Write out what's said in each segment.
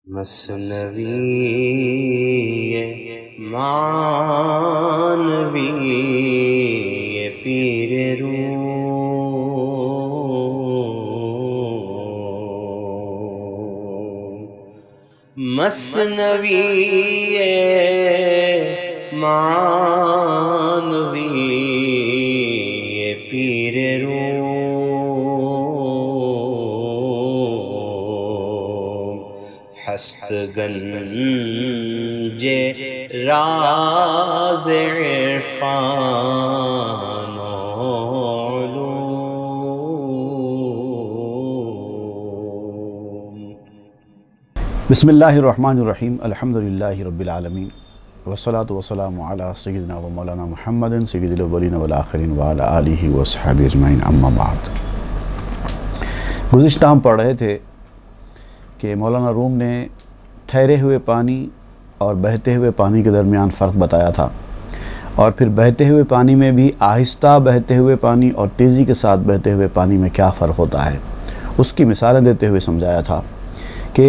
مثنوی معنوی پیر روم، مثنوی معنوی پیر روم، ہست گنج راز عرفان و علوم۔ بسم اللہ الرحمن الرحیم، الحمدللہ رب العالمین، والصلاة والسلام علی سیدنا و مولانا محمد سید الاولین والآخرین وعلی آلہ وصحبہ اجمعین، اما بعد۔ گزشتہ ہم پڑھ رہے تھے کہ مولانا روم نے ٹھہرے ہوئے پانی اور بہتے ہوئے پانی کے درمیان فرق بتایا تھا، اور پھر بہتے ہوئے پانی میں بھی آہستہ بہتے ہوئے پانی اور تیزی کے ساتھ بہتے ہوئے پانی میں کیا فرق ہوتا ہے اس کی مثالیں دیتے ہوئے سمجھایا تھا کہ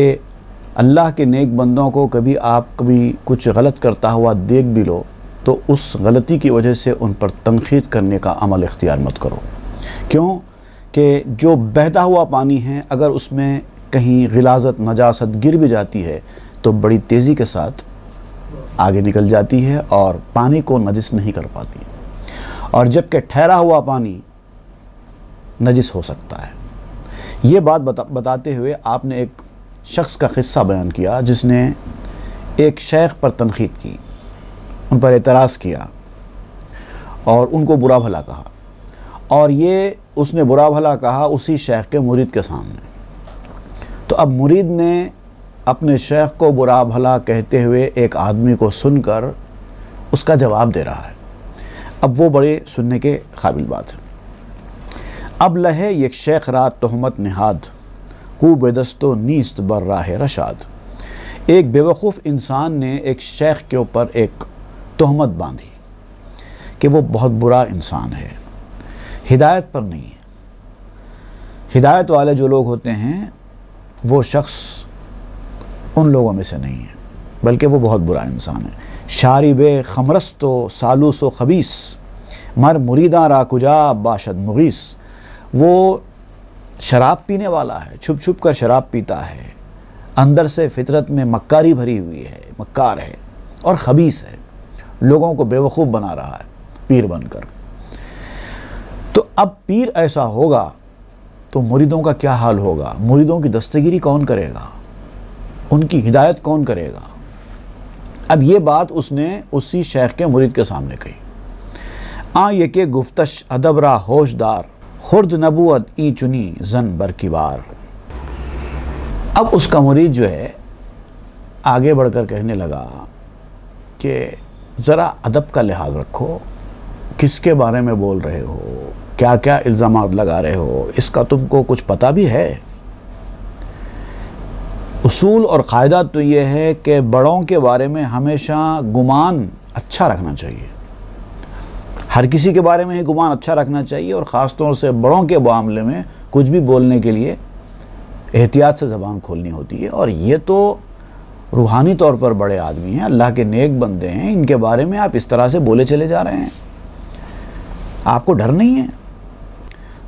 اللہ کے نیک بندوں کو کبھی کچھ غلط کرتا ہوا دیکھ بھی لو تو اس غلطی کی وجہ سے ان پر تنقید کرنے کا عمل اختیار مت کرو۔ کیوں کہ جو بہتا ہوا پانی ہے اگر اس میں کہیں غلاظت نجاست گر بھی جاتی ہے تو بڑی تیزی کے ساتھ آگے نکل جاتی ہے اور پانی کو نجس نہیں کر پاتی، اور جبکہ ٹھہرا ہوا پانی نجس ہو سکتا ہے۔ یہ بات بتاتے ہوئے آپ نے ایک شخص کا قصہ بیان کیا جس نے ایک شیخ پر تنقید کی، ان پر اعتراض کیا اور ان کو برا بھلا کہا، اور یہ اس نے برا بھلا کہا اسی شیخ کے مرید کے سامنے۔ تو اب مرید نے اپنے شیخ کو برا بھلا کہتے ہوئے ایک آدمی کو سن کر اس کا جواب دے رہا ہے۔ اب وہ بڑے سننے کے قابل بات ہے۔ اب لہے یک شیخ رات تہمت نہاد، کو بدست و نیست بر راہ رشاد۔ ایک بیوقوف انسان نے ایک شیخ کے اوپر ایک تہمت باندھی کہ وہ بہت برا انسان ہے، ہدایت پر نہیں ہے۔ ہدایت والے جو لوگ ہوتے ہیں وہ شخص ان لوگوں میں سے نہیں ہے، بلکہ وہ بہت برا انسان ہے۔ شارب خمرست و سالوس و خبیث، مر مریداں را کجا باشد مغیث۔ وہ شراب پینے والا ہے، چھپ چھپ کر شراب پیتا ہے، اندر سے فطرت میں مکاری بھری ہوئی ہے، مکار ہے اور خبیث ہے، لوگوں کو بیوقوف بنا رہا ہے پیر بن کر۔ تو اب پیر ایسا ہوگا تو مریدوں کا کیا حال ہوگا؟ مریدوں کی دستگیری کون کرے گا؟ ان کی ہدایت کون کرے گا؟ اب یہ بات اس نے اسی شیخ کے مرید کے سامنے کہی۔ یہ کہ گفتش ادب را ہوش دار، خرد نبوت ای چنی زن بر کی بار۔ اب اس کا مرید جو ہے آگے بڑھ کر کہنے لگا کہ ذرا ادب کا لحاظ رکھو، کس کے بارے میں بول رہے ہو، کیا کیا الزامات لگا رہے ہو، اس کا تم کو کچھ پتہ بھی ہے؟ اصول اور قاعدہ تو یہ ہے کہ بڑوں کے بارے میں ہمیشہ گمان اچھا رکھنا چاہیے، ہر کسی کے بارے میں ہی گمان اچھا رکھنا چاہیے، اور خاص طور سے بڑوں کے معاملے میں کچھ بھی بولنے کے لیے احتیاط سے زبان کھولنی ہوتی ہے۔ اور یہ تو روحانی طور پر بڑے آدمی ہیں، اللہ کے نیک بندے ہیں، ان کے بارے میں آپ اس طرح سے بولے چلے جا رہے ہیں، آپ کو ڈر نہیں ہے؟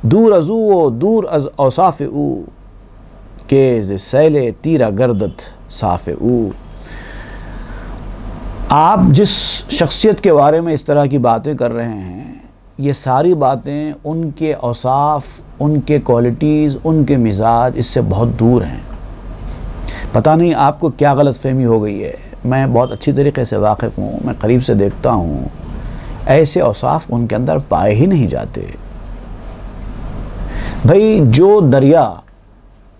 دور ازو و دور از اوصاف او، کہ ز سیل تیرا گردت صاف او۔ آپ جس شخصیت کے بارے میں اس طرح کی باتیں کر رہے ہیں، یہ ساری باتیں ان کے اوصاف، ان کے کوالٹیز، ان کے مزاج اس سے بہت دور ہیں۔ پتہ نہیں آپ کو کیا غلط فہمی ہو گئی ہے، میں بہت اچھی طریقے سے واقف ہوں، میں قریب سے دیکھتا ہوں، ایسے اوصاف ان کے اندر پائے ہی نہیں جاتے۔ بھئی جو دریا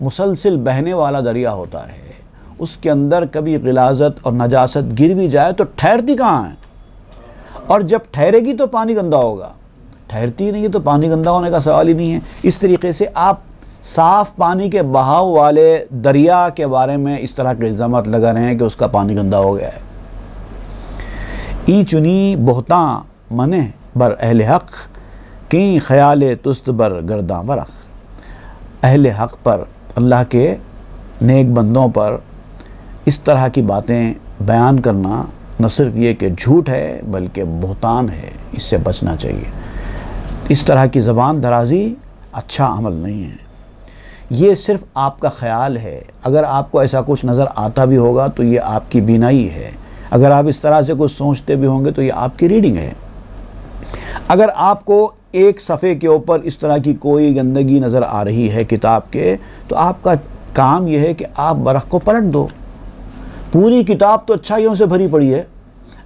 مسلسل بہنے والا دریا ہوتا ہے، اس کے اندر کبھی غلاظت اور نجاست گر بھی جائے تو ٹھہرتی کہاں ہے؟ اور جب ٹھہرے گی تو پانی گندا ہوگا، ٹھہرتی نہیں ہے تو پانی گندا ہونے کا سوال ہی نہیں ہے۔ اس طریقے سے آپ صاف پانی کے بہاؤ والے دریا کے بارے میں اس طرح کے الزامات لگا رہے ہیں کہ اس کا پانی گندا ہو گیا ہے۔ ای چنی بہتاں منے بر اہل حق، کیں خیال تست بر گرداں ورق۔ اہل حق پر، اللہ کے نیک بندوں پر اس طرح کی باتیں بیان کرنا نہ صرف یہ کہ جھوٹ ہے بلکہ بہتان ہے، اس سے بچنا چاہیے۔ اس طرح کی زبان درازی اچھا عمل نہیں ہے، یہ صرف آپ کا خیال ہے۔ اگر آپ کو ایسا کچھ نظر آتا بھی ہوگا تو یہ آپ کی بینائی ہے، اگر آپ اس طرح سے کچھ سوچتے بھی ہوں گے تو یہ آپ کی ریڈنگ ہے۔ اگر آپ کو ایک صفحے کے اوپر اس طرح کی کوئی گندگی نظر آ رہی ہے کتاب کے، تو آپ کا کام یہ ہے کہ آپ ورق کو پلٹ دو۔ پوری کتاب تو اچھائیوں سے بھری پڑی ہے،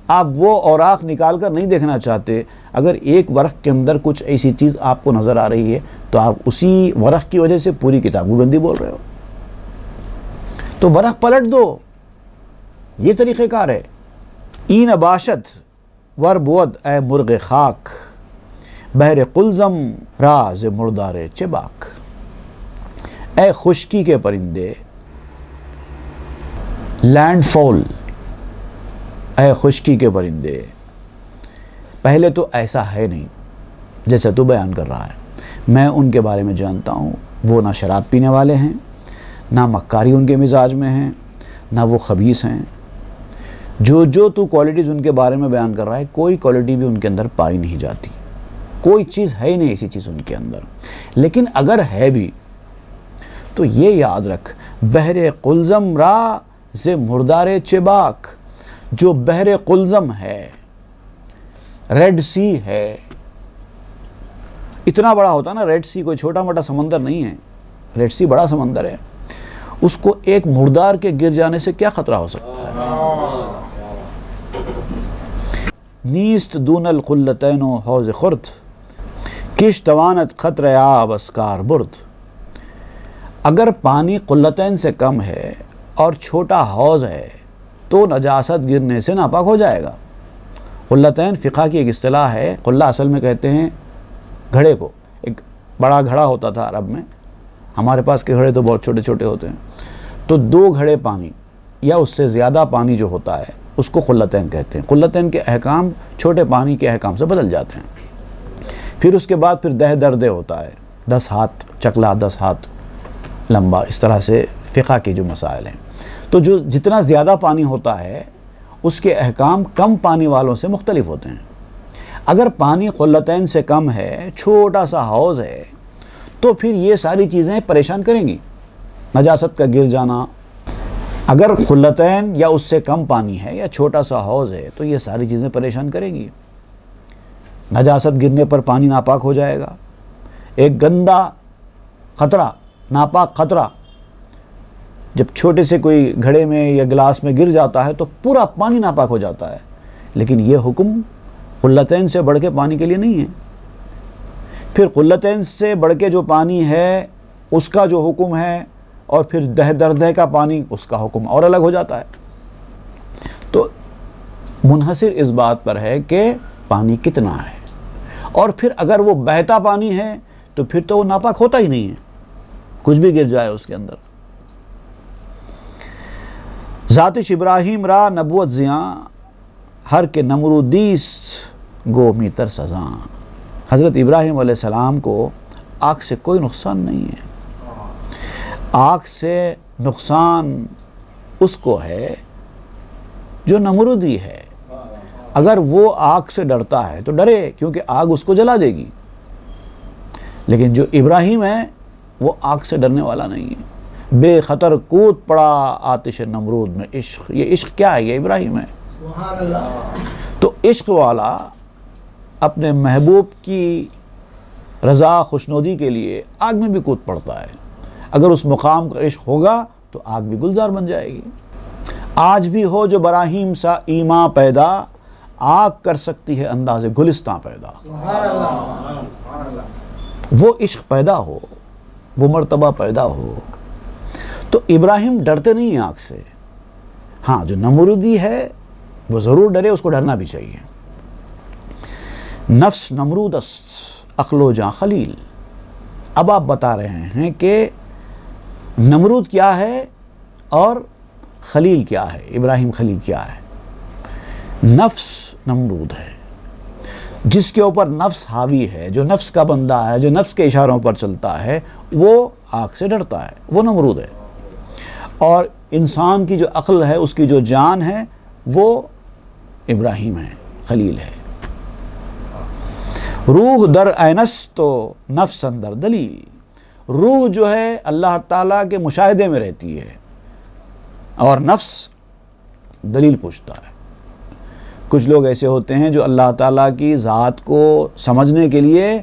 آپ وہ اوراق نکال کر نہیں دیکھنا چاہتے۔ اگر ایک ورق کے اندر کچھ ایسی چیز آپ کو نظر آ رہی ہے تو آپ اسی ورق کی وجہ سے پوری کتاب کو گندی بول رہے ہو، تو ورق پلٹ دو، یہ طریقہ کار ہے۔ این باشد ور بود اے مرغ خاک، بہر قلزم راز مردار چباک۔ اے خشکی کے پرندے، لینڈ فال، اے خشکی کے پرندے، پہلے تو ایسا ہے نہیں جیسے تو بیان کر رہا ہے۔ میں ان کے بارے میں جانتا ہوں، وہ نہ شراب پینے والے ہیں، نہ مکاری ان کے مزاج میں ہیں، نہ وہ خبیث ہیں۔ جو تو کوالٹیز ان کے بارے میں بیان کر رہا ہے، کوئی کوالٹی بھی ان کے اندر پائی نہیں جاتی، کوئی چیز ہے ہی نہیں ایسی چیز ان کے اندر۔ لیکن اگر ہے بھی تو یہ یاد رکھ، بحر قلزم را ز مردار چباک، جو بحر قلزم ہے، ریڈ سی ہے، اتنا بڑا ہوتا نا ریڈ سی، کوئی چھوٹا موٹا سمندر نہیں ہے، ریڈ سی بڑا سمندر ہے، اس کو ایک مردار کے گر جانے سے کیا خطرہ ہو سکتا ہے؟ نیست دون القلتین حوض خرد، کش توانت خطر آب اسکار برد۔ اگر پانی قلتین سے کم ہے اور چھوٹا حوض ہے تو نجاست گرنے سے ناپاک ہو جائے گا۔ قلتین فقہ کی ایک اصطلاح ہے، قلہ اصل میں کہتے ہیں گھڑے کو، ایک بڑا گھڑا ہوتا تھا عرب میں، ہمارے پاس کے گھڑے تو بہت چھوٹے چھوٹے ہوتے ہیں، تو 2 گھڑے پانی یا اس سے زیادہ پانی جو ہوتا ہے اس کو قلتین کہتے ہیں۔ قلتین کے احکام چھوٹے پانی کے احکام سے بدل جاتے ہیں۔ پھر اس کے بعد پھر دہ دردے ہوتا ہے، 10 ہاتھ چکلا، 10 ہاتھ لمبا، اس طرح سے فقہ کے جو مسائل ہیں۔ تو جو جتنا زیادہ پانی ہوتا ہے اس کے احکام کم پانی والوں سے مختلف ہوتے ہیں۔ اگر پانی قلتین سے کم ہے، چھوٹا سا حوض ہے، تو پھر یہ ساری چیزیں پریشان کریں گی، نجاست کا گر جانا۔ اگر قلتین یا اس سے کم پانی ہے یا چھوٹا سا حوض ہے تو یہ ساری چیزیں پریشان کریں گی، نجاست گرنے پر پانی ناپاک ہو جائے گا۔ ایک گندا خطرہ، ناپاک خطرہ جب چھوٹے سے کوئی گھڑے میں یا گلاس میں گر جاتا ہے تو پورا پانی ناپاک ہو جاتا ہے، لیکن یہ حکم قلتین سے بڑھ کے پانی کے لیے نہیں ہے۔ پھر قلتین سے بڑھ کے جو پانی ہے اس کا جو حکم ہے، اور پھر دہ دردے کا پانی، اس کا حکم اور الگ ہو جاتا ہے۔ تو منحصر اس بات پر ہے کہ پانی کتنا ہے، اور پھر اگر وہ بہتا پانی ہے تو پھر تو وہ ناپاک ہوتا ہی نہیں ہے، کچھ بھی گر جائے اس کے اندر۔ ذاتش ابراہیم را نبوت زیاں، ہر کے نمرودیست گو میتر سزاں۔ حضرت ابراہیم علیہ السلام کو آگ سے کوئی نقصان نہیں ہے۔ آگ سے نقصان اس کو ہے جو نمرودی ہے۔ اگر وہ آگ سے ڈرتا ہے تو ڈرے، کیونکہ آگ اس کو جلا دے گی، لیکن جو ابراہیم ہے وہ آگ سے ڈرنے والا نہیں ہے۔ بے خطر کود پڑا آتش نمرود میں عشق۔ یہ عشق کیا ہے؟ یہ ابراہیم ہے۔ تو عشق والا اپنے محبوب کی رضا خوشنودی کے لیے آگ میں بھی کود پڑتا ہے۔ اگر اس مقام کا عشق ہوگا تو آگ بھی گلزار بن جائے گی۔ آج بھی ہو جو براہیم سا ایماں پیدا، آگ کر سکتی ہے انداز گلستاں پیدا۔ وہ عشق پیدا ہو، وہ مرتبہ پیدا ہو۔ تو ابراہیم ڈرتے نہیں ہیں آگ سے۔ ہاں، جو نمرودی ہے وہ ضرور ڈرے، اس کو ڈرنا بھی چاہیے۔ نفس نمرود است عقل و جاں خلیل۔ اب آپ بتا رہے ہیں کہ نمرود کیا ہے اور خلیل کیا ہے، ابراہیم خلیل کیا ہے۔ نفس نمرود ہے، جس کے اوپر نفس حاوی ہے، جو نفس کا بندہ ہے، جو نفس کے اشاروں پر چلتا ہے، وہ آگ سے ڈرتا ہے، وہ نمرود ہے۔ اور انسان کی جو عقل ہے، اس کی جو جان ہے، وہ ابراہیم ہے، خلیل ہے۔ روح در اینس تو نفس اندر دلیل، روح جو ہے اللہ تعالیٰ کے مشاہدے میں رہتی ہے اور نفس دلیل پوچھتا ہے۔ کچھ لوگ ایسے ہوتے ہیں جو اللہ تعالیٰ کی ذات کو سمجھنے کے لیے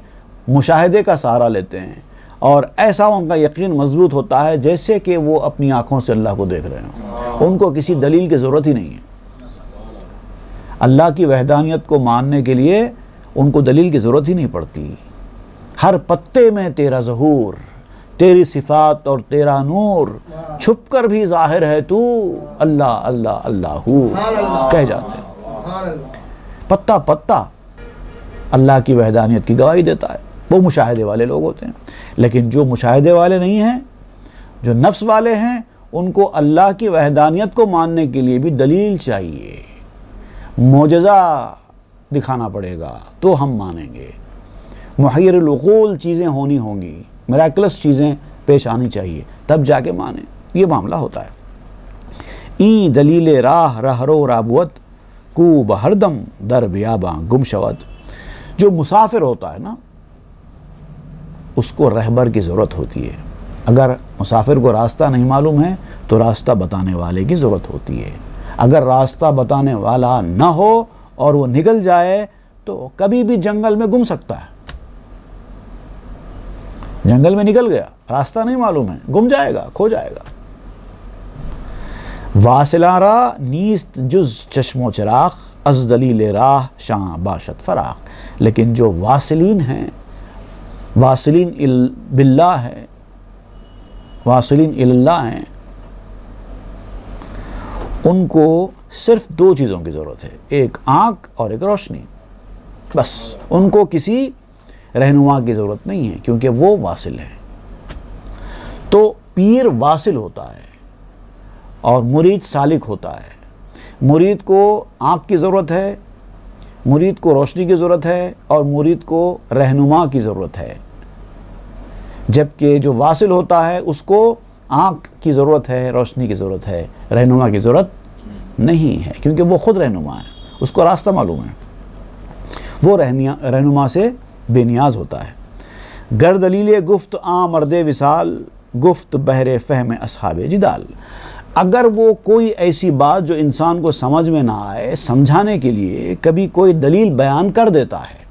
مشاہدے کا سہارا لیتے ہیں، اور ایسا ان کا یقین مضبوط ہوتا ہے جیسے کہ وہ اپنی آنکھوں سے اللہ کو دیکھ رہے ہوں، ان کو کسی دلیل کی ضرورت ہی نہیں ہے۔ اللہ کی وحدانیت کو ماننے کے لیے ان کو دلیل کی ضرورت ہی نہیں پڑتی۔ ہر پتے میں تیرا ظہور، تیری صفات اور تیرا نور، چھپ کر بھی ظاہر ہے تو، اللہ اللہ اللہ کہہ جاتے ہیں۔ پتا پتا اللہ کی وحدانیت کی گواہی دیتا ہے۔ وہ مشاہدے والے لوگ ہوتے ہیں، لیکن جو مشاہدے والے نہیں ہیں، جو نفس والے ہیں، ان کو اللہ کی وحدانیت کو ماننے کے لیے بھی دلیل چاہیے، معجزہ دکھانا پڑے گا تو ہم مانیں گے، محیر العقول چیزیں ہونی ہوں گی، میراکلس چیزیں پیش آنی چاہیے، تب جا کے مانیں۔ یہ معاملہ ہوتا ہے۔ این دلیل راہ رہرو رابوت کو بہردم در بیاباں گم شود۔ جو مسافر ہوتا ہے نا، اس کو رہبر کی ضرورت ہوتی ہے۔ اگر مسافر کو راستہ نہیں معلوم ہے تو راستہ بتانے والے کی ضرورت ہوتی ہے۔ اگر راستہ بتانے والا نہ ہو اور وہ نکل جائے تو کبھی بھی جنگل میں گم سکتا ہے۔ جنگل میں نکل گیا، راستہ نہیں معلوم ہے، گم جائے گا، کھو جائے گا۔ واصلاں را نیست جز چشم و چراغ، از دلیل راہ شاں باشد فراغ۔ لیکن جو واصلین ہیں، واصلین باللہ ہے، واصلین اللہ ہیں، ان کو صرف دو چیزوں کی ضرورت ہے، ایک آنکھ اور ایک روشنی، بس۔ ان کو کسی رہنما کی ضرورت نہیں ہے، کیونکہ وہ واصل ہے۔ تو پیر واصل ہوتا ہے اور مرید سالک ہوتا ہے۔ مرید کو آنکھ کی ضرورت ہے، مرید کو روشنی کی ضرورت ہے، اور مرید کو رہنما کی ضرورت ہے۔ جبکہ جو واصل ہوتا ہے اس کو آنکھ کی ضرورت ہے، روشنی کی ضرورت ہے، رہنما کی ضرورت نہیں ہے، کیونکہ وہ خود رہنما ہے، اس کو راستہ معلوم ہے، وہ رہنما سے بے نیاز ہوتا ہے۔ گر دلیل گفت آ مرد وصال، گفت بہر فہم اصحاب جدال۔ اگر وہ کوئی ایسی بات جو انسان کو سمجھ میں نہ آئے، سمجھانے کے لیے کبھی کوئی دلیل بیان کر دیتا ہے،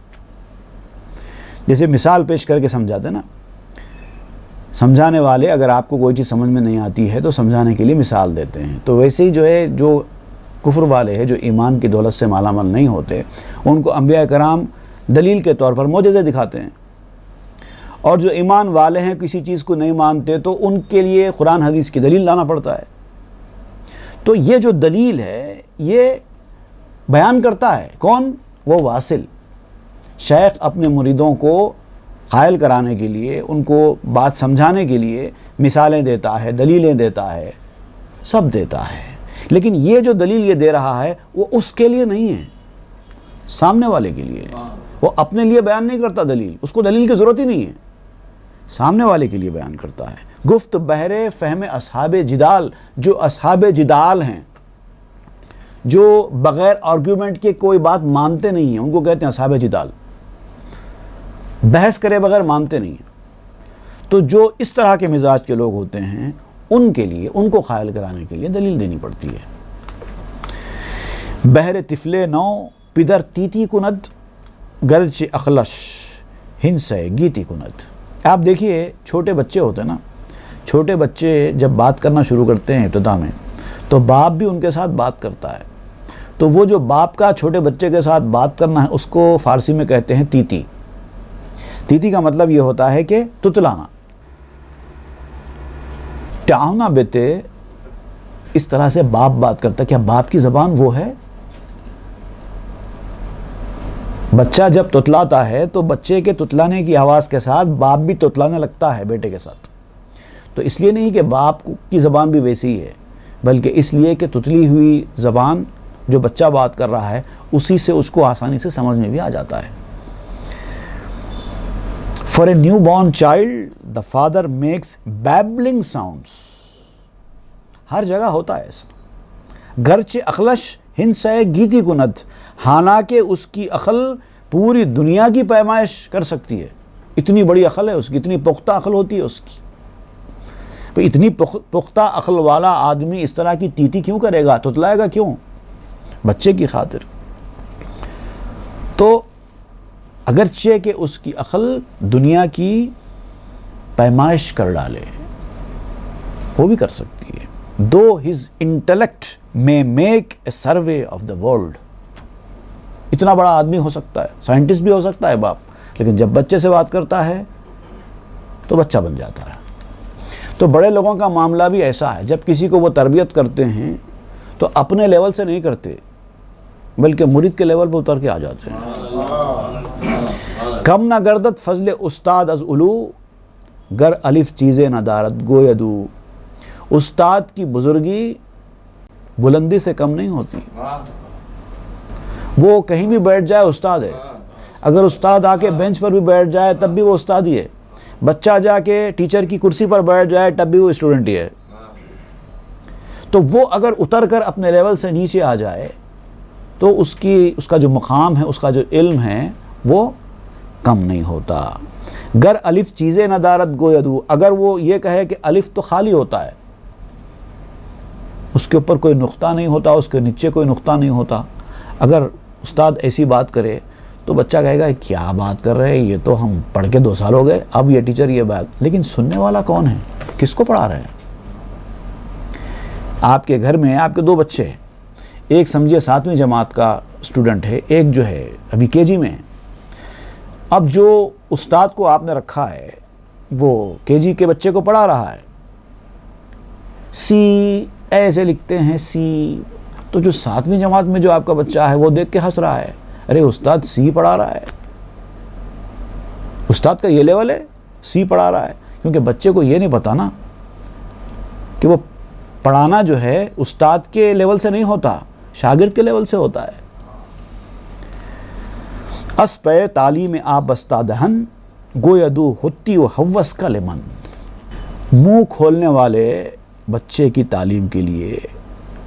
جیسے مثال پیش کر کے سمجھاتے نا، سمجھانے والے اگر آپ کو کوئی چیز سمجھ میں نہیں آتی ہے تو سمجھانے کے لیے مثال دیتے ہیں، تو ویسے ہی جو ہے جو کفر والے ہیں، جو ایمان کی دولت سے مالا مال نہیں ہوتے، ان کو انبیاء کرام دلیل کے طور پر معجزے دکھاتے ہیں، اور جو ایمان والے ہیں کسی چیز کو نہیں مانتے تو ان کے لیے قرآن حدیث کی دلیل لانا پڑتا ہے۔ تو یہ جو دلیل ہے یہ بیان کرتا ہے کون؟ وہ واصل۔ شیخ اپنے مریدوں کو قائل کرانے کے لیے، ان کو بات سمجھانے کے لیے مثالیں دیتا ہے، دلیلیں دیتا ہے، سب دیتا ہے، لیکن یہ جو دلیل یہ دے رہا ہے وہ اس کے لیے نہیں ہے، سامنے والے کے لیے۔ وہ اپنے لیے بیان نہیں کرتا دلیل، اس کو دلیل کی ضرورت ہی نہیں ہے، سامنے والے کے لیے بیان کرتا ہے۔ گفت بہر فہم اصحاب جدال، جو اصحاب جدال ہیں، جو بغیر آرگیومنٹ کے کوئی بات مانتے نہیں ہیں، ان کو کہتے ہیں اصحاب جدال، بحث کرے بغیر مانتے نہیں ہیں۔ تو جو اس طرح کے مزاج کے لوگ ہوتے ہیں، ان کے لیے، ان کو قائل کرانے کے لیے دلیل دینی پڑتی ہے۔ بہر طفل نو پدر تیتی کند، گرچ اخلش ہنس گیتی کند۔ آپ دیکھیے چھوٹے بچے ہوتے ہیں نا، چھوٹے بچے جب بات کرنا شروع کرتے ہیں ابتدا میں، تو باپ بھی ان کے ساتھ بات کرتا ہے، تو وہ جو باپ کا چھوٹے بچے کے ساتھ بات کرنا ہے اس کو فارسی میں کہتے ہیں تیتی۔ تیتی کا مطلب یہ ہوتا ہے کہ تتلانا، ٹاؤنا بیٹے، اس طرح سے باپ بات کرتا ہے۔ کیا باپ کی زبان وہ ہے؟ بچہ جب تتلاتا ہے تو بچے کے تتلانے کی آواز کے ساتھ باپ بھی تتلانے لگتا ہے بیٹے کے ساتھ۔ تو اس لیے نہیں کہ باپ کی زبان بھی ویسی ہی ہے، بلکہ اس لیے کہ تتلی ہوئی زبان جو بچہ بات کر رہا ہے اسی سے اس کو آسانی سے سمجھ میں بھی آ جاتا ہے۔ For a newborn child, the father makes babbling sounds. ہر جگہ ہوتا ہے ایسا. گرچہ عقلش ہنسے گیتی کند، حالانکہ اس کی عقل پوری دنیا کی پیمائش کر سکتی ہے. اتنی بڑی عقل ہے اس کی، اتنی پختہ عقل ہوتی ہے اس کی. بھئی اتنی پختہ عقل والا آدمی اس طرح کی ٹیٹی کیوں کرے گا، تتلائے گا کیوں؟ بچے کی خاطر. تو اگرچہ کہ اس کی عقل دنیا کی پیمائش کر ڈالے، وہ بھی کر سکتی ہے. Though his intellect may make a survey of the world. اتنا بڑا آدمی ہو سکتا ہے، سائنٹسٹ بھی ہو سکتا ہے باپ، لیکن جب بچے سے بات کرتا ہے تو بچہ بن جاتا ہے. تو بڑے لوگوں کا معاملہ بھی ایسا ہے، جب کسی کو وہ تربیت کرتے ہیں تو اپنے لیول سے نہیں کرتے، بلکہ مرید کے لیول پہ اتر کے آ جاتے ہیں. کم نہ گردت فضل استاد از علو، گر الف چیزیں نہ دارت گویدو. استاد کی بزرگی بلندی سے کم نہیں ہوتی. وہ کہیں بھی بیٹھ جائے استاد ہے. اگر استاد آ کے بینچ پر بھی بیٹھ جائے تب بھی وہ استاد ہی ہے. بچہ جا کے ٹیچر کی کرسی پر بیٹھ جائے تب بھی وہ اسٹوڈنٹ ہی ہے. تو وہ اگر اتر کر اپنے لیول سے نیچے آ جائے تو اس کا جو مقام ہے، اس کا جو علم ہے وہ کم نہیں ہوتا. گر الف چیزیں نہ دارت گویدو، اگر وہ یہ کہے کہ الف تو خالی ہوتا ہے، اس کے اوپر کوئی نقطہ نہیں ہوتا، اس کے نیچے کوئی نقطہ نہیں ہوتا، اگر استاد ایسی بات کرے تو بچہ کہے گا کیا بات کر رہے ہیں، یہ تو ہم پڑھ کے 2 سال ہو گئے، اب یہ ٹیچر یہ بات. لیکن سننے والا کون ہے؟ کس کو پڑھا رہے ہیں؟ آپ کے گھر میں آپ کے 2 بچے ہیں، ایک سمجھے 7ویں جماعت کا اسٹوڈنٹ ہے، ایک جو ہے ابھی KG میں ہے. اب جو استاد کو آپ نے رکھا ہے وہ KG کے بچے کو پڑھا رہا ہے. سی ایسے لکھتے ہیں سی، تو جو 7ویں جماعت میں جو آپ کا بچہ ہے وہ دیکھ کے ہنس رہا ہے، ارے استاد سی پڑھا رہا ہے، استاد کا یہ لیول ہے، سی پڑھا رہا ہے. کیونکہ بچے کو یہ نہیں پتا نا کہ وہ پڑھانا جو ہے استاد کے لیول سے نہیں ہوتا، شاگرد کے لیول سے ہوتا ہے. اس پہ تعلیم آپ بستہ دہن گویدو ہوتی و حوث کا لمن. منہ کھولنے والے بچے کی تعلیم کے لیے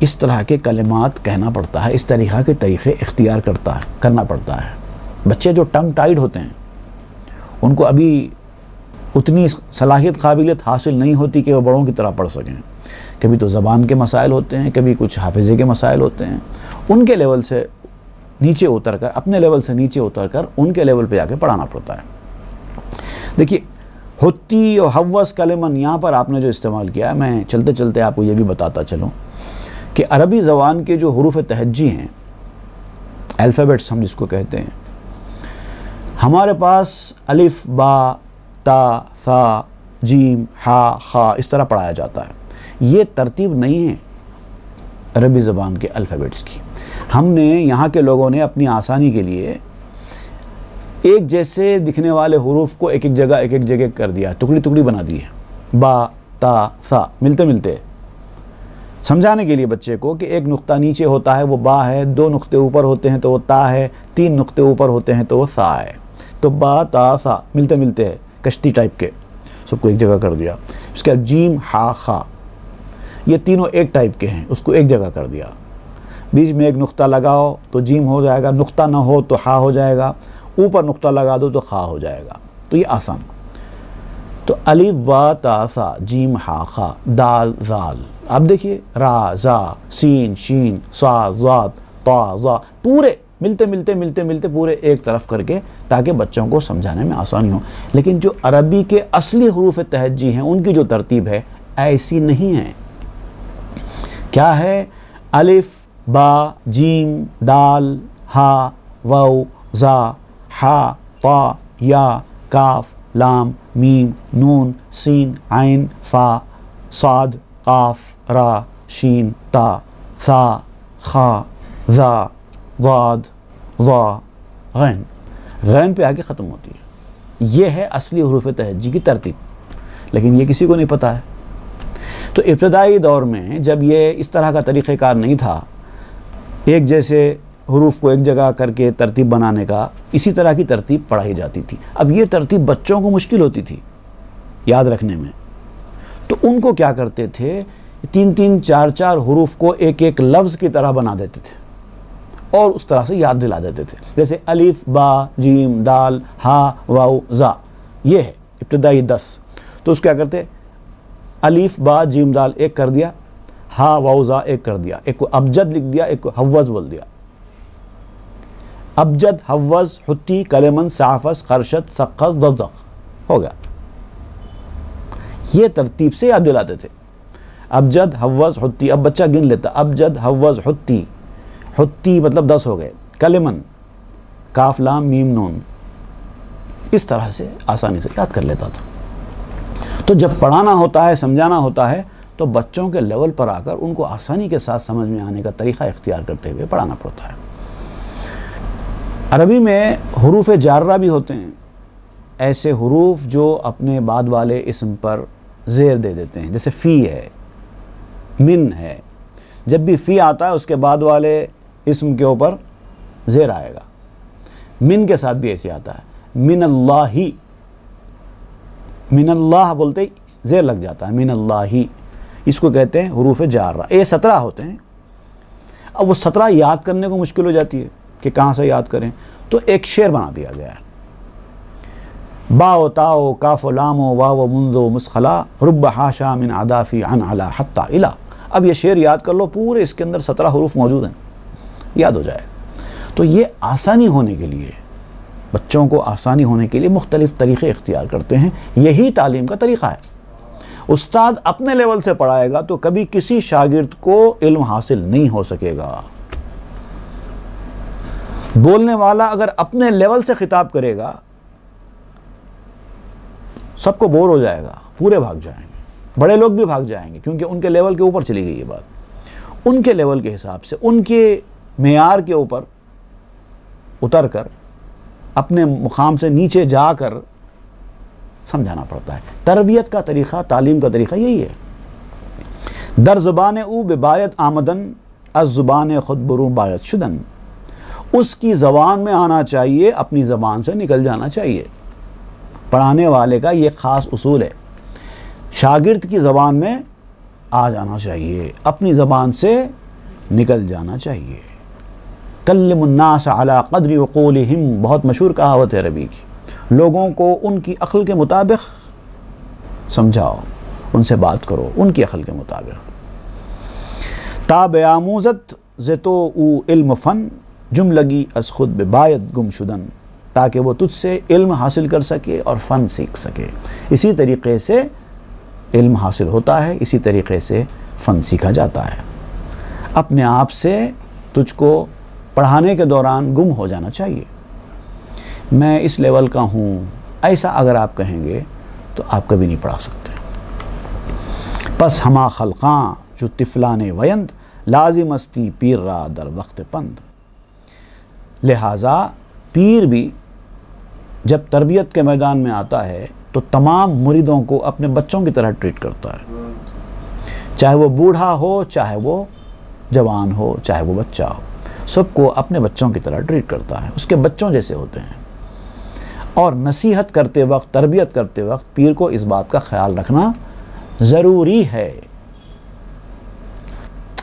اس طرح کے کلمات کہنا پڑتا ہے، اس طریقہ کے طریقے اختیار کرنا پڑتا ہے. بچے جو ٹنگ ٹائیڈ ہوتے ہیں ان کو ابھی اتنی صلاحیت قابلیت حاصل نہیں ہوتی کہ وہ بڑوں کی طرح پڑھ سکیں. کبھی تو زبان کے مسائل ہوتے ہیں، کبھی کچھ حافظے کے مسائل ہوتے ہیں. ان کے لیول سے نیچے اتر کر، اپنے لیول سے نیچے اتر کر ان کے لیول پہ جا کے پڑھانا پڑتا ہے. دیکھیے ہوتی و حوث کلمن یہاں پر آپ نے جو استعمال کیا ہے، میں چلتے چلتے آپ کو یہ بھی بتاتا چلوں کہ عربی زبان کے جو حروف تہجی ہیں، الفابیٹس ہم جس کو کہتے ہیں، ہمارے پاس الف با تا ثا جیم ہا خا اس طرح پڑھایا جاتا ہے. یہ ترتیب نہیں ہے عربی زبان کے الفابیٹس کی. ہم نے یہاں کے لوگوں نے اپنی آسانی کے لیے ایک جیسے دکھنے والے حروف کو ایک جگہ کر دیا، ٹکڑی بنا دی ہے. با تا ثا ملتے ملتے سمجھانے کے لیے بچے کو کہ ایک نقطہ نیچے ہوتا ہے وہ با ہے، 2 نقطے اوپر ہوتے ہیں تو وہ تا ہے، 3 نقطے اوپر ہوتے ہیں تو وہ سا ہے. تو با تا سا ملتے ملتے کشتی ٹائپ کے سب کو ایک جگہ کر دیا. اس کے بعد جیم ہا خا، یہ تینوں ایک ٹائپ کے ہیں، اس کو ایک جگہ کر دیا. بیچ میں ایک نقطہ لگاؤ تو جیم ہو جائے گا، نقطہ نہ ہو تو ہا ہو جائے گا، اوپر نقطہ لگا دو تو خا ہو جائے گا. تو یہ آسان. تو الف با تا سا جیم ہا خا دال زال. اب دیکھیے را زا سین شین سا ضاد طا ظا، پورے ملتے پورے ایک طرف کر کے تاکہ بچوں کو سمجھانے میں آسانی ہو. لیکن جو عربی کے اصلی حروف تہجی ہیں ان کی جو ترتیب ہے ایسی نہیں ہے. کیا ہے؟ الف با جیم دال ہا واو زا ہا طا یا کاف لام میم نون سین عین فا صاد قاف را شین تا ثا خا ذا ضاد ظا غین. غین پہ آگے ختم ہوتی ہے. یہ ہے اصلی حروف تہجی کی ترتیب، لیکن یہ کسی کو نہیں پتا ہے. تو ابتدائی دور میں جب یہ اس طرح کا طریقہ کار نہیں تھا، ایک جیسے حروف کو ایک جگہ کر کے ترتیب بنانے کا، اسی طرح کی ترتیب پڑھائی جاتی تھی. اب یہ ترتیب بچوں کو مشکل ہوتی تھی یاد رکھنے میں، تو ان کو کیا کرتے تھے تین تین چار چار حروف کو ایک ایک لفظ کی طرح بنا دیتے تھے اور اس طرح سے یاد دلا دیتے تھے. جیسے الف با جیم دال ہا واو زا، یہ ہے ابتدائی 10. تو اس کیا کرتے، الف با جیم دال ایک کر دیا، ہا واو زا ایک کر دیا، ایک کو ابجد لکھ دیا، ایک کو حوض بول دیا. ابجد حوض حتی کلمن سعفس خرشت ثقس ضزق ہو گیا. یہ ترتیب سے یاد دلاتے تھے. ابجد حوض حتی، اب بچہ گن لیتا، ابجد حوض حتی، حتی مطلب 10 ہو گئے. کلمن کاف لام میم نون، اس طرح سے آسانی سے یاد کر لیتا تھا. تو جب پڑھانا ہوتا ہے، سمجھانا ہوتا ہے، تو بچوں کے لیول پر آ کر ان کو آسانی کے ساتھ سمجھ میں آنے کا طریقہ اختیار کرتے ہوئے پڑھانا پڑتا ہے. عربی میں حروف جارہ بھی ہوتے ہیں، ایسے حروف جو اپنے بعد والے اسم پر زیر دے دیتے ہیں. جیسے فی ہے، من ہے. جب بھی فی آتا ہے اس کے بعد والے اسم کے اوپر زیر آئے گا. من کے ساتھ بھی ایسے آتا ہے، من اللہ ہی، من اللہ بولتے ہی زیر لگ جاتا ہے، من اللہ ہی. اس کو کہتے ہیں حروف جارہ. یہ 17 ہوتے ہیں. اب وہ 17 یاد کرنے کو مشکل ہو جاتی ہے کہ کہاں سے یاد کریں، تو ایک شعر بنا دیا گیا ہے. باو تاو کاف و لام و واو و منذ و مسخلا رب حاشا من عدافی عن علا حتی الا. اب یہ شعر یاد کر لو، پورے اس کے اندر 17 حروف موجود ہیں، یاد ہو جائے گا. تو یہ آسانی ہونے کے لیے، بچوں کو آسانی ہونے کے لیے مختلف طریقے اختیار کرتے ہیں. یہی تعلیم کا طریقہ ہے. استاد اپنے لیول سے پڑھائے گا تو کبھی کسی شاگرد کو علم حاصل نہیں ہو سکے گا. بولنے والا اگر اپنے لیول سے خطاب کرے گا، سب کو بور ہو جائے گا، پورے بھاگ جائیں گے. بڑے لوگ بھی بھاگ جائیں گے کیونکہ ان کے لیول کے اوپر چلی گئی یہ بات. ان کے لیول کے حساب سے، ان کے معیار کے اوپر اتر کر، اپنے مقام سے نیچے جا کر سمجھانا پڑتا ہے. تربیت کا طریقہ، تعلیم کا طریقہ یہی ہے. در زبان او ببایت آمدن از زبان خود برو بایت شدن. اس کی زبان میں آنا چاہیے، اپنی زبان سے نکل جانا چاہیے. پڑھانے والے کا یہ خاص اصول ہے. شاگرد کی زبان میں آ جانا چاہیے، اپنی زبان سے نکل جانا چاہیے. کلم الناس علی قدر عقولہم، بہت مشہور کہاوت ہے عربی کی. لوگوں کو ان کی عقل کے مطابق سمجھاؤ، ان سے بات کرو ان کی عقل کے مطابق. تا بیاموزت زتو او علم فن جملگی از خود ببایت گم شدن. تاکہ وہ تجھ سے علم حاصل کر سکے اور فن سیکھ سکے. اسی طریقے سے علم حاصل ہوتا ہے، اسی طریقے سے فن سیکھا جاتا ہے. اپنے آپ سے تجھ کو پڑھانے کے دوران گم ہو جانا چاہیے. میں اس لیول کا ہوں، ایسا اگر آپ کہیں گے تو آپ کبھی نہیں پڑھا سکتے. پس ہما خلقاں جو طفلان ویند لازم استی پیر را در وقت پند. لہٰذا پیر بھی جب تربیت کے میدان میں آتا ہے تو تمام مریدوں کو اپنے بچوں کی طرح ٹریٹ کرتا ہے. چاہے وہ بوڑھا ہو، چاہے وہ جوان ہو، چاہے وہ بچہ ہو، سب کو اپنے بچوں کی طرح ٹریٹ کرتا ہے. اس کے بچوں جیسے ہوتے ہیں. اور نصیحت کرتے وقت، تربیت کرتے وقت پیر کو اس بات کا خیال رکھنا ضروری ہے.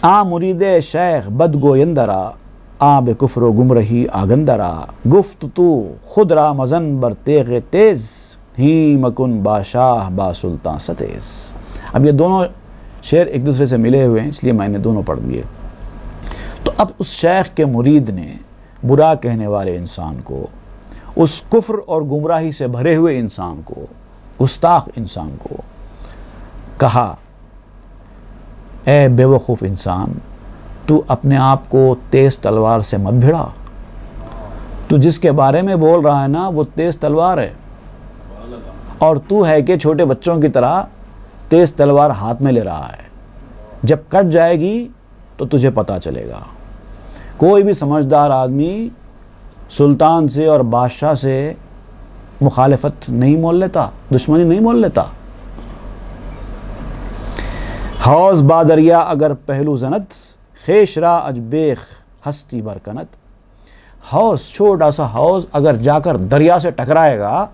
آ مرید شیخ بد گویندرا آ بے کفر و گمرہی آگندرا. گفت تو خود را مزن بر تیغ تیز ہی مکن بادشاہ با سلطان ستیز. اب یہ دونوں شعر ایک دوسرے سے ملے ہوئے ہیں، اس لیے میں نے دونوں پڑھ دیے. تو اب اس شیخ کے مرید نے برا کہنے والے انسان کو، اس کفر اور گمراہی سے بھرے ہوئے انسان کو، گستاخ انسان کو کہا، اے بے وقوف انسان، تو اپنے آپ کو تیز تلوار سے مت بھڑا. تو جس کے بارے میں بول رہا ہے نا وہ تیز تلوار ہے، اور تو ہے کہ چھوٹے بچوں کی طرح تیز تلوار ہاتھ میں لے رہا ہے. جب کٹ جائے گی تو تجھے پتہ چلے گا. کوئی بھی سمجھدار آدمی سلطان سے اور بادشاہ سے مخالفت نہیں مول لیتا، دشمنی نہیں مول لیتا. حوض بادریا اگر پہلو زنت خیش را اج بیخ ہستی برکنت. حوض، چھوٹا سا حوض اگر جا کر دریا سے ٹکرائے گا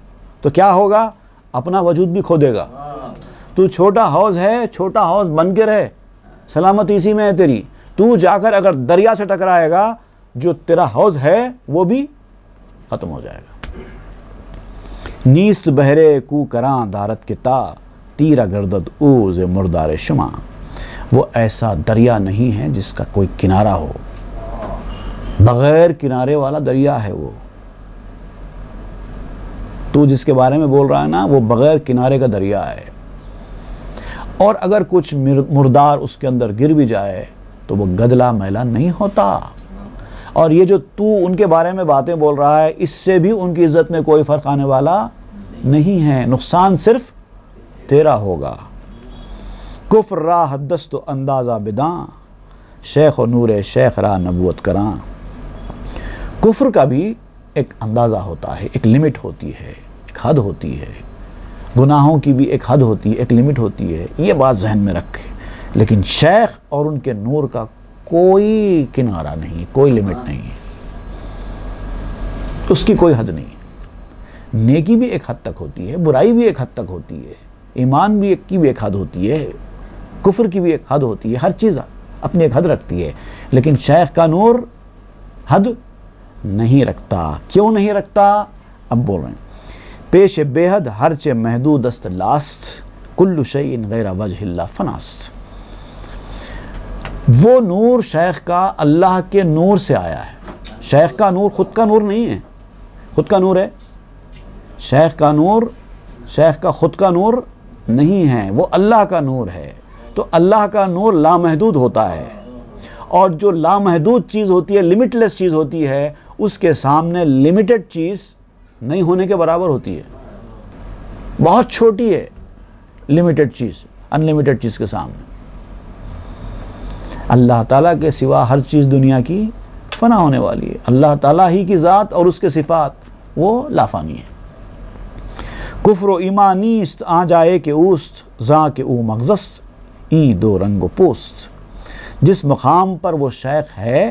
تو کیا ہوگا؟ اپنا وجود بھی کھو دے گا. تو چھوٹا حوض ہے، چھوٹا حوض بن کے رہے، سلامتی اسی میں ہے تیری. تو جا کر اگر دریا سے ٹکرائے گا جو تیرا حوض ہے وہ بھی ختم ہو جائے گا. نیست بہرے کو کراں دارت کے تا تیرا گردد اوز مردار شما. وہ ایسا دریا نہیں ہے جس کا کوئی کنارہ ہو، بغیر کنارے والا دریا ہے وہ. تو جس کے بارے میں بول رہا ہے نا وہ بغیر کنارے کا دریا ہے. اور اگر کچھ مردار اس کے اندر گر بھی جائے تو وہ گدلا میلا نہیں ہوتا. اور یہ جو تو ان کے بارے میں باتیں بول رہا ہے اس سے بھی ان کی عزت میں کوئی فرق آنے والا نہیں ہے، نقصان صرف تیرا ہوگا. کفر را حدث تو اندازہ بداں شیخ و نور شیخ را نبوت کراں. کفر کا بھی ایک اندازہ ہوتا ہے، ایک لمٹ ہوتی ہے، ایک حد ہوتی ہے. گناہوں کی بھی ایک حد ہوتی ہے، ایک لمٹ ہوتی ہے. یہ بات ذہن میں رکھے. لیکن شیخ اور ان کے نور کا کوئی کنارہ نہیں، کوئی لمٹ نہیں ہے، اس کی کوئی حد نہیں. نیکی بھی ایک حد تک ہوتی ہے، برائی بھی ایک حد تک ہوتی ہے، ایمان بھی کی بھی ایک حد ہوتی ہے، کفر کی بھی ایک حد ہوتی ہے. ہر چیز اپنی ایک حد رکھتی ہے. لیکن شیخ کا نور حد نہیں رکھتا. کیوں نہیں رکھتا؟ اب بول رہے ہیں. پیش بے حد ہرچ محدود است لاست کل شیء غیر وجہ اللہ فناست. وہ نور شیخ کا اللہ کے نور سے آیا ہے. شیخ کا نور خود کا نور نہیں ہے. خود کا نور ہے شیخ کا نور، شیخ کا خود کا نور نہیں ہے، وہ اللہ کا نور ہے. تو اللہ کا نور لامحدود ہوتا ہے، اور جو لامحدود چیز ہوتی ہے، لمٹ لیس چیز ہوتی ہے، اس کے سامنے لمیٹڈ چیز نہیں ہونے کے برابر ہوتی ہے. بہت چھوٹی ہے لمیٹڈ چیز ان لمیٹڈ چیز کے سامنے. اللہ تعالیٰ کے سوا ہر چیز دنیا کی فنا ہونے والی ہے. اللہ تعالیٰ ہی کی ذات اور اس کے صفات وہ لافانی ہے. کفر و ایمان نیست آ جائے کہ اوست زاں کہ او مغزست ای دو رنگ و پوست. جس مقام پر وہ شیخ ہے،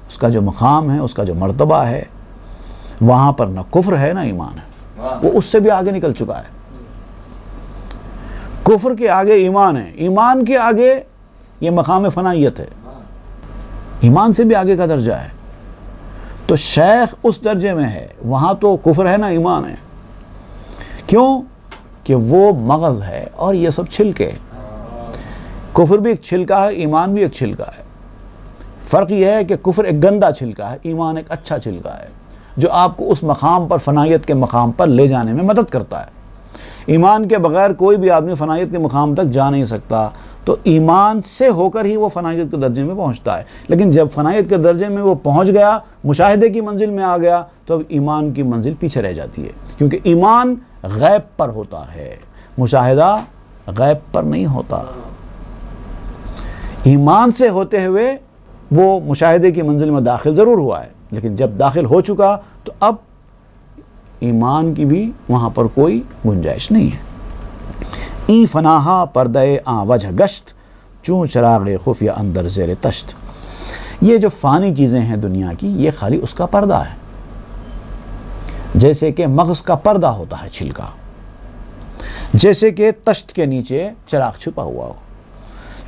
اس کا جو مقام ہے، اس کا جو مرتبہ ہے، وہاں پر نہ کفر ہے نہ ایمان ہے. وہ اس سے بھی آگے نکل چکا ہے. کفر کے آگے ایمان ہے، ایمان کے آگے یہ مقام فنائیت ہے، ایمان سے بھی آگے کا درجہ ہے. تو شیخ اس درجے میں ہے، وہاں تو کفر ہے نہ ایمان ہے. کیوں؟ کہ وہ مغز ہے اور یہ سب چھلکے. کفر بھی ایک چھلکا ہے، ایمان بھی ایک چھلکا ہے. فرق یہ ہے کہ کفر ایک گندا چھلکا ہے، ایمان ایک اچھا چھلکا ہے جو آپ کو اس مقام پر، فنائیت کے مقام پر لے جانے میں مدد کرتا ہے. ایمان کے بغیر کوئی بھی آدمی فنائیت کے مقام تک جا نہیں سکتا. تو ایمان سے ہو کر ہی وہ فنائیت کے درجے میں پہنچتا ہے. لیکن جب فنائیت کے درجے میں وہ پہنچ گیا، مشاہدے کی منزل میں آ گیا، تو اب ایمان کی منزل پیچھے رہ جاتی ہے. کیونکہ ایمان غیب پر ہوتا ہے، مشاہدہ غیب پر نہیں ہوتا. ایمان سے ہوتے ہوئے وہ مشاہدے کی منزل میں داخل ضرور ہوا ہے، لیکن جب داخل ہو چکا تو اب ایمان کی بھی وہاں پر کوئی گنجائش نہیں ہے. این فناہا پردے آن وجہ گشت چون چراغ خفیہ اندر زیر تشت. یہ جو فانی چیزیں ہیں دنیا کی، یہ خالی اس کا پردہ ہے. جیسے کہ مغز کا پردہ ہوتا ہے چھلکا، جیسے کہ تشت کے نیچے چراغ چھپا ہوا ہو.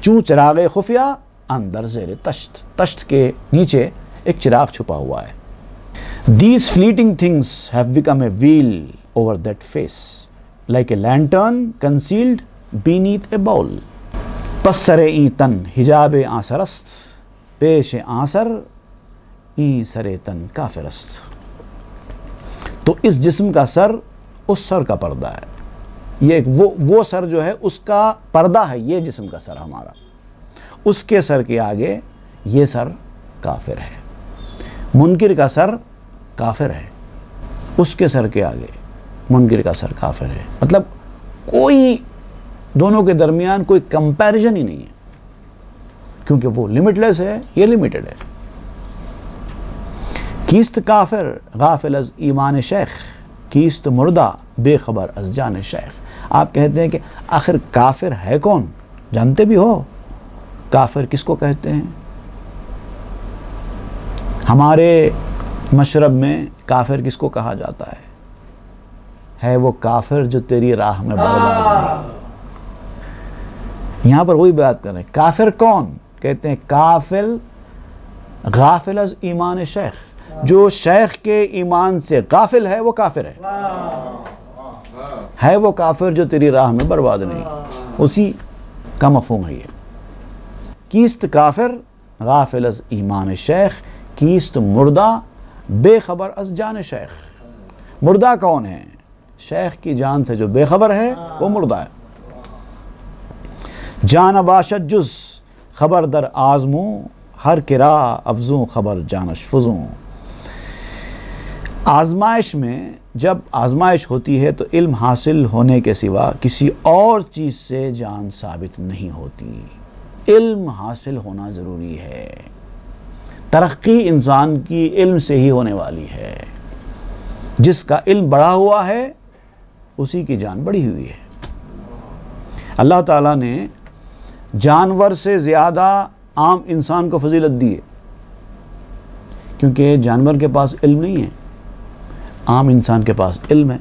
چون چراغ خفیہ اندر زیر تشت، تشت کے نیچے ایک چراغ چھپا ہوا ہے. These fleeting things have become a veil over that face, like a lantern concealed beneath a bowl. پس سر این تن حجاب آنسر است، پیش آنسر این سر تن کافر است. تو اس جسم کا سر اس سر کا پردہ ہے. یہ وہ سر جو ہے اس کا پردہ ہے، یہ جسم کا سر ہمارا. اس کے سر کے آگے یہ سر کافر ہے. منکر کا سر کافر ہے، اس کے سر کے آگے منکر کا سر کافر ہے. مطلب کوئی دونوں کے درمیان کوئی کمپیریزن ہی نہیں ہے، کیونکہ وہ لمٹ لیس ہے، یہ لمیٹڈ ہے. کیست کافر غافل از ایمان شیخ، کیست مردہ بے خبر از جان شیخ. آپ کہتے ہیں کہ آخر کافر ہے کون؟ جانتے بھی ہو کافر کس کو کہتے ہیں؟ ہمارے مشرب میں کافر کس کو کہا جاتا ہے وہ کافر جو تیری راہ میں برباد ہے. یہاں پر وہی بات کر رہے ہیں. کافر کون؟ کہتے ہیں کافر غافل از ایمان شیخ. جو شیخ کے ایمان سے غافل ہے وہ کافر ہے وہ کافر جو تیری راہ میں برباد نہیں. اسی کا مفہوم ہے یہ. کیست کافر غافل از ایمان شیخ، کیست مردہ بے خبر از جان شیخ. مردہ کون ہے؟ شیخ کی جان سے جو بے خبر ہے وہ مردہ ہے. جان باشد جز خبر در آزموں، ہر کرا افزوں خبر جانش فزوں. آزمائش میں جب آزمائش ہوتی ہے تو علم حاصل ہونے کے سوا کسی اور چیز سے جان ثابت نہیں ہوتی. علم حاصل ہونا ضروری ہے. ترقی انسان کی علم سے ہی ہونے والی ہے. جس کا علم بڑھا ہوا ہے اسی کی جان بڑھی ہوئی ہے. اللہ تعالیٰ نے جانور سے زیادہ عام انسان کو فضیلت دی ہے، کیونکہ جانور کے پاس علم نہیں ہے، عام انسان کے پاس علم ہے.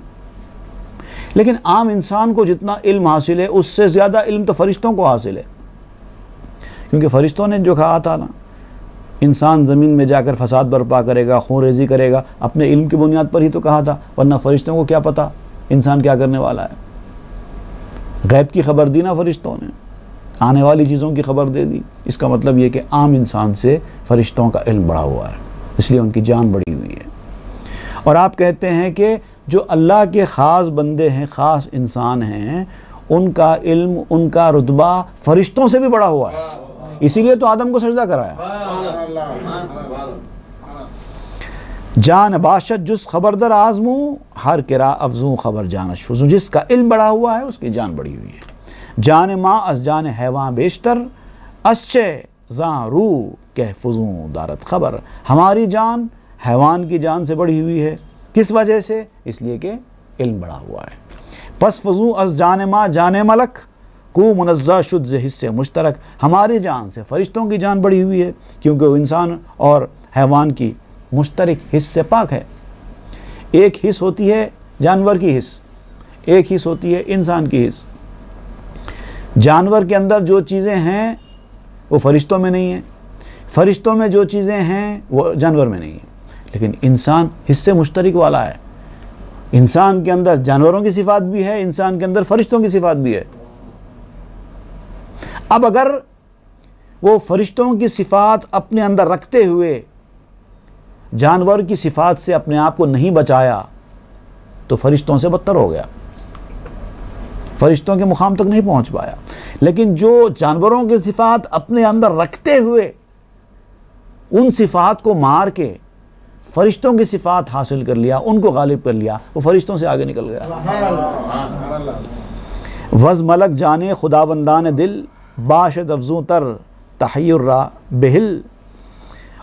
لیکن عام انسان کو جتنا علم حاصل ہے اس سے زیادہ علم تو فرشتوں کو حاصل ہے. کیونکہ فرشتوں نے جو کہا تھا نا، انسان زمین میں جا کر فساد برپا کرے گا، خون ریزی کرے گا، اپنے علم کی بنیاد پر ہی تو کہا تھا، ورنہ فرشتوں کو کیا پتا انسان کیا کرنے والا ہے. غیب کی خبر دی نا فرشتوں نے، آنے والی چیزوں کی خبر دے دی. اس کا مطلب یہ کہ عام انسان سے فرشتوں کا علم بڑھا ہوا ہے، اس لیے ان کی جان بڑھی ہوئی ہے. اور آپ کہتے ہیں کہ جو اللہ کے خاص بندے ہیں، خاص انسان ہیں، ان کا علم، ان کا رتبہ فرشتوں سے بھی بڑا ہوا ہے. اسی لیے تو آدم کو سجدہ کرایا. جان باشد جس خبر در آزموں، ہر کرا افزوں خبر جانش فزوں. جس کا علم بڑا ہوا ہے اس کی جان بڑی ہوئی ہے. جان ماں از جان حیوان بیشتر، اسچے زاں روح کہ فزوں دارت خبر. ہماری جان حیوان کی جان سے بڑی ہوئی ہے. کس وجہ سے؟ اس لیے کہ علم بڑا ہوا ہے. پس فزوں از جان ماں جان ملک کو منزہ شد ز حصے مشترک. ہماری جان سے فرشتوں کی جان بڑی ہوئی ہے، کیونکہ وہ انسان اور حیوان کی مشترک حص سے پاک ہے. ایک حص ہوتی ہے جانور کی حص، ایک حص ہوتی ہے انسان کی حص. جانور کے اندر جو چیزیں ہیں وہ فرشتوں میں نہیں ہیں، فرشتوں میں جو چیزیں ہیں وہ جانور میں نہیں ہیں. لیکن انسان حصے مشترک والا ہے. انسان کے اندر جانوروں کی صفات بھی ہے، انسان کے اندر فرشتوں کی صفات بھی ہے. اب اگر وہ فرشتوں کی صفات اپنے اندر رکھتے ہوئے جانور کی صفات سے اپنے آپ کو نہیں بچایا تو فرشتوں سے بدتر ہو گیا، فرشتوں کے مقام تک نہیں پہنچ پایا. لیکن جو جانوروں کی صفات اپنے اندر رکھتے ہوئے ان صفات کو مار کے فرشتوں کی صفات حاصل کر لیا، ان کو غالب کر لیا، وہ فرشتوں سے آگے نکل گیا. وز ملک جانے خداوندان دل، باشد افزوں تر تحیر را بہل.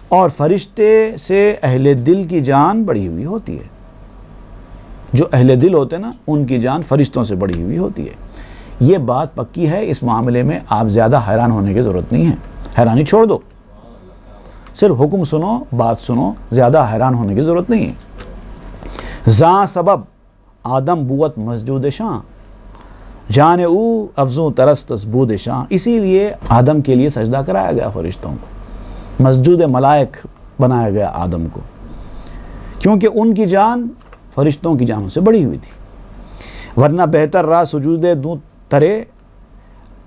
اور فرشتے سے اہل دل کی جان بڑھی ہوئی ہوتی ہے. جو اہل دل ہوتے ہیں نا، ان کی جان فرشتوں سے بڑھی ہوئی ہوتی ہے. یہ بات پکی ہے. اس معاملے میں آپ زیادہ حیران ہونے کی ضرورت نہیں ہے. حیرانی چھوڑ دو، صرف حکم سنو، بات سنو، زیادہ حیران ہونے کی ضرورت نہیں ہے. زاں سبب آدم بوت مسجود شاں، جان او افزوں ترست بود شاں. اسی لیے آدم کے لیے سجدہ کرایا گیا فرشتوں کو، مسجود ملائک بنایا گیا آدم کو، کیونکہ ان کی جان فرشتوں کی جانوں سے بڑی ہوئی تھی. ورنہ بہتر راہ سجود دوں ترے،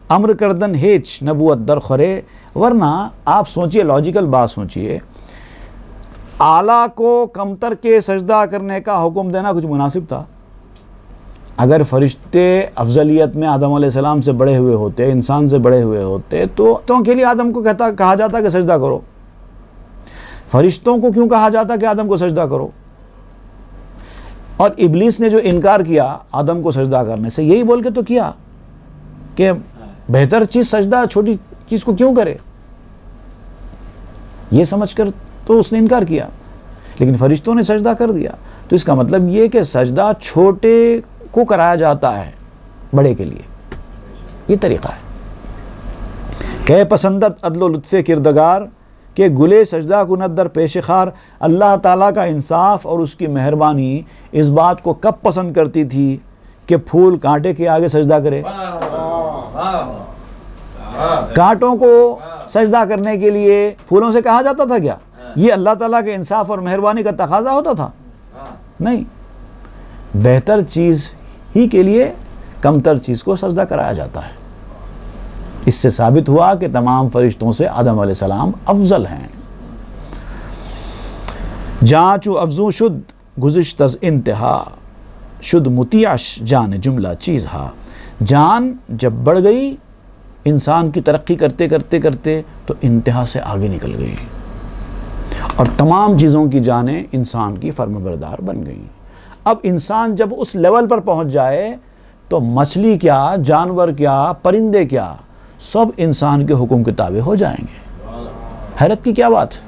امر کردن ہیچ نبوت در خورے. ورنہ آپ سوچئے، لاجیکل بات سوچئے، اعلیٰ کو کمتر کے سجدہ کرنے کا حکم دینا کچھ مناسب تھا؟ اگر فرشتے افضلیت میں آدم علیہ السلام سے بڑے ہوئے ہوتے، انسان سے بڑے ہوئے ہوتے، تو کے لیے آدم کو کہا جاتا کہ سجدہ کرو. فرشتوں کو کیوں کہا جاتا کہ آدم کو سجدہ کرو؟ اور ابلیس نے جو انکار کیا آدم کو سجدہ کرنے سے، یہی بول کے تو کیا کہ بہتر چیز سجدہ چھوٹی چیز کو کیوں کرے، یہ سمجھ کر تو اس نے انکار کیا. لیکن فرشتوں نے سجدہ کر دیا. تو اس کا مطلب یہ کہ سجدہ چھوٹے کو کرایا جاتا ہے بڑے کے لیے. یہ طریقہ ہے کہ پسندت عدل و لطف کردگار، کہ گلے سجدہ کند در پیش خار. اللہ تعالیٰ کا انصاف اور اس کی مہربانی اس بات کو کب پسند کرتی تھی کہ پھول کانٹے کے آگے سجدہ کرے. کانٹوں کو سجدہ کرنے کے لیے پھولوں سے کہا جاتا تھا کیا؟ یہ اللہ تعالیٰ کے انصاف اور مہربانی کا تقاضا ہوتا تھا؟ نہیں، بہتر چیز ہی کے لیے کمتر چیز کو سجدہ کرایا جاتا ہے۔ اس سے ثابت ہوا کہ تمام فرشتوں سے آدم علیہ السلام افضل ہیں۔ جہاں چو افزوں شد گزشت از انتہا، شد متیعش جان جملہ چیز ہا۔ جان جب بڑھ گئی انسان کی ترقی کرتے کرتے کرتے تو انتہا سے آگے نکل گئی، اور تمام چیزوں کی جانیں انسان کی فرمانبردار بن گئیں۔ اب انسان جب اس لیول پر پہنچ جائے تو مچھلی کیا، جانور کیا، پرندے کیا، سب انسان کے حکم کے تابع ہو جائیں گے۔ حیرت کی کیا بات ہے!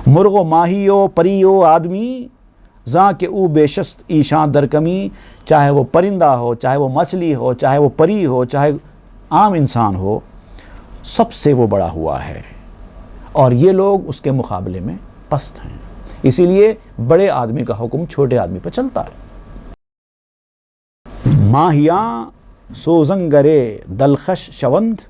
مرغ و ماہی و پری و آدمی زاں کہ او بے شست ایشان در کمی، چاہے وہ پرندہ ہو، چاہے وہ مچھلی ہو، چاہے وہ پری ہو، چاہے عام انسان ہو، سب سے وہ بڑا ہوا ہے، اور یہ لوگ اس کے مقابلے میں پست ہیں۔ اسی لیے بڑے آدمی کا حکم چھوٹے آدمی پہ چلتا ہے۔ ماہیاں سوزنگرے دلخش شوند،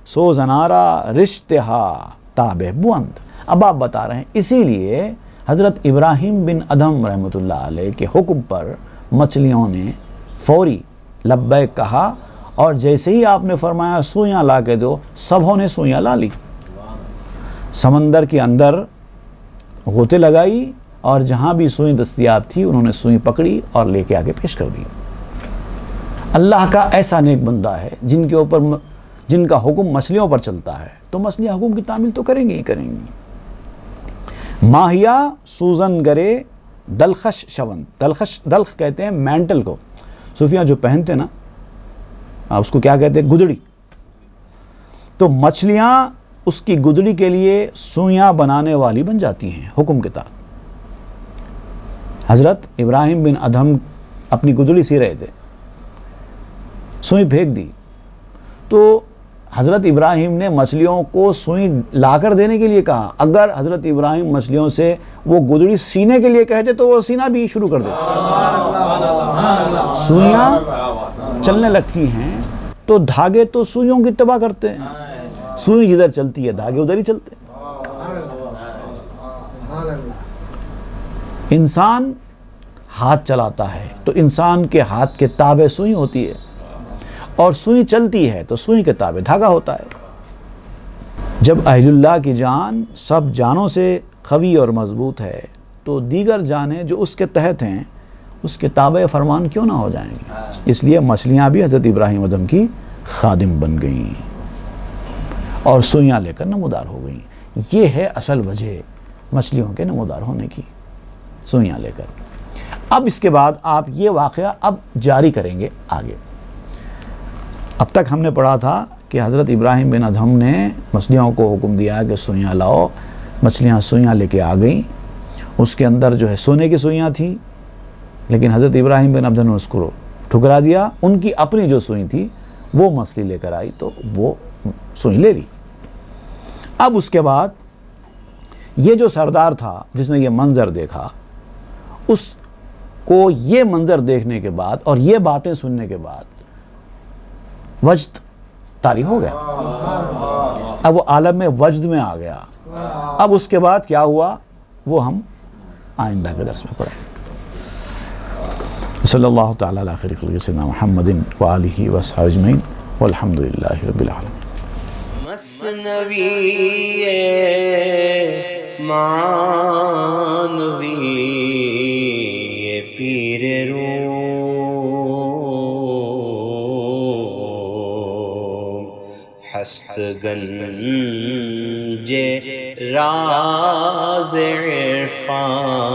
سوزنارا رشتہا تابع بوند۔ اب آپ بتا رہے ہیں اسی لیے حضرت ابراہیم بن ادھم رحمۃ اللہ علیہ کے حکم پر مچھلیوں نے فوری لبیک کہا، اور جیسے ہی آپ نے فرمایا سوئیاں لا کے دو، سبھوں نے سوئیاں لا لی۔ سمندر کے اندر غوطے لگائی، اور جہاں بھی سوئی دستیاب تھی انہوں نے سوئی پکڑی اور لے کے آگے پیش کر دی۔ اللہ کا ایسا نیک بندہ ہے جن کا حکم مچھلیوں پر چلتا ہے، تو مچھلیاں حکم کی تعمیل تو کریں گی ہی کریں گی۔ ماہیا سوزن گرے دلخش شوند، دلخ کہتے ہیں مینٹل کو، صوفیاں جو پہنتے نا، اس کو کیا کہتے ہیں؟ گدڑی۔ تو مچھلیاں اس کی گدڑی کے لیے سوئیاں بنانے والی بن جاتی ہیں حکم کے تحت۔ حضرت ابراہیم بن ادھم اپنی گدڑی سی رہے تھے، سوئی پھینک دی، تو حضرت ابراہیم نے مچھلیوں کو سوئی لا کر دینے کے لیے کہا۔ اگر حضرت ابراہیم مچھلیوں سے وہ گدڑی سینے کے لیے کہتے تو وہ سینا بھی شروع کر دیتے۔ سوئیاں چلنے لگتی ہیں تو دھاگے تو سوئیوں کی اتباع کرتے ہیں، سوئی جدھر چلتی ہے دھاگے ادھر ہی چلتے ہیں۔ انسان ہاتھ چلاتا ہے تو انسان کے ہاتھ کے تابع سوئی ہوتی ہے، اور سوئی چلتی ہے تو سوئی کے تابع دھاگا ہوتا ہے۔ جب اہل اللہ کی جان سب جانوں سے قوی اور مضبوط ہے تو دیگر جانیں جو اس کے تحت ہیں اس کے تابع فرمان کیوں نہ ہو جائیں گے؟ اس لیے مچھلیاں بھی حضرت ابراہیم ادھم کی خادم بن گئیں اور سوئیاں لے کر نمودار ہو گئیں۔ یہ ہے اصل وجہ مچھلیوں کے نمودار ہونے کی، سوئیاں لے کر۔ اب اس کے بعد آپ یہ واقعہ اب جاری کریں گے آگے۔ اب تک ہم نے پڑھا تھا کہ حضرت ابراہیم بن ادھم نے مچھلیوں کو حکم دیا کہ سوئیاں لاؤ، مچھلیاں سوئیاں لے کے آ گئیں، اس کے اندر جو ہے سونے کی سوئیاں تھیں، لیکن حضرت ابراہیم بن ادھم نے اس کو ٹھکرا دیا، ان کی اپنی جو سوئی تھی وہ مچھلی لے کر آئی تو وہ سوئی لے لی۔ اب اس کے بعد یہ جو سردار تھا جس نے یہ منظر دیکھا، اس کو یہ منظر دیکھنے کے بعد اور یہ باتیں سننے کے بعد وجد طاری ہو گیا، اب وہ عالم میں وجد میں آ گیا۔ اب اس کے بعد کیا ہوا وہ ہم آئندہ کے درس میں پڑھیں۔ صلی اللہ تعالیٰ علی خیر خلق سیدنا محمد وآلہ وصحبہ اجمعین والحمد للہ رب العالمین۔ مثنوی معنوی پیر روم، ہست گنج راز عرفان